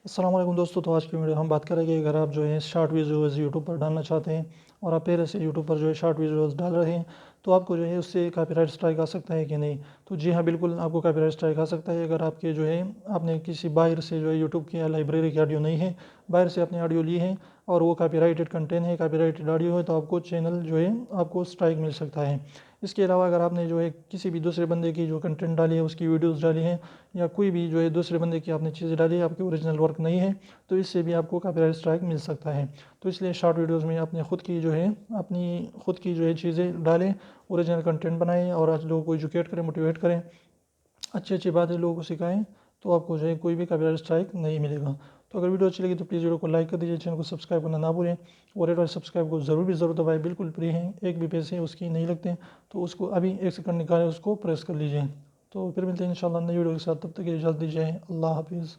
السلام علیکم دوستو، تو آج کی ویڈیو ہم بات کریں گے اگر آپ جو ہے شارٹ ویڈیوز یوٹیوب پر ڈالنا چاہتے ہیں اور آپ پہلے سے یوٹیوب پر جو ہے شارٹ ویڈیوز ڈال رہے ہیں تو آپ کو جو ہے اس سے کاپی رائٹ اسٹرائک آ سکتا ہے کہ نہیں. تو جی ہاں، بالکل آپ کو کاپی رائٹ اسٹرائک آ سکتا ہے اگر آپ کے جو ہے آپ نے کسی باہر سے جو ہے یوٹیوب کی لائبریری کی آڈیو نہیں ہے، باہر سے اپنی آڈیو لی ہے اور وہ کاپی رائٹڈ کنٹینٹ ہے، کاپی رائٹڈ آڈیو ہے، تو آپ کو چینل جو ہے آپ کو اسٹرائک مل سکتا ہے. اس کے علاوہ اگر آپ نے جو ہے کسی بھی دوسرے بندے کی جو کنٹینٹ ڈالی ہے، اس کی ویڈیوز ڈالی ہیں یا کوئی بھی جو ہے دوسرے بندے کی آپ نے چیزیں ڈالی ہے، آپ کی اوریجنل ورک نہیں ہے، تو اس سے بھی آپ کو کاپی رائٹ اسٹرائک مل سکتا ہے. تو اس لیے شارٹ ویڈیوز میں اپنی خود کی جو ہے چیزیں ڈالیں، اوریجنل کنٹینٹ بنائیں اور آج لوگوں کو ایجوکیٹ کریں، موٹیویٹ کریں، اچھی اچھی باتیں لوگوں کو سکھائیں، تو آپ کو جو ہے کوئی بھی کاپی رائٹ اسٹرائک نہیں ملے گا. تو اگر ویڈیو اچھی لگی تو پلیز ویڈیو کو لائک کر دیجیے، چینل کو سبسکرائب کرنا نہ بھولیں اور ریڈ والے سبسکرائب کو ضرور دبائیں، بالکل فری ہیں، ایک بھی پیسے اس کی نہیں لگتے. تو اس کو ابھی 1 سیکنڈ نکالیں، اس کو پریس کر لیجیے. تو پھر ملتے ہیں انشاءاللہ نئی ویڈیو کے ساتھ، تب تک کے لیے اجازت دیجیے. اللہ حافظ.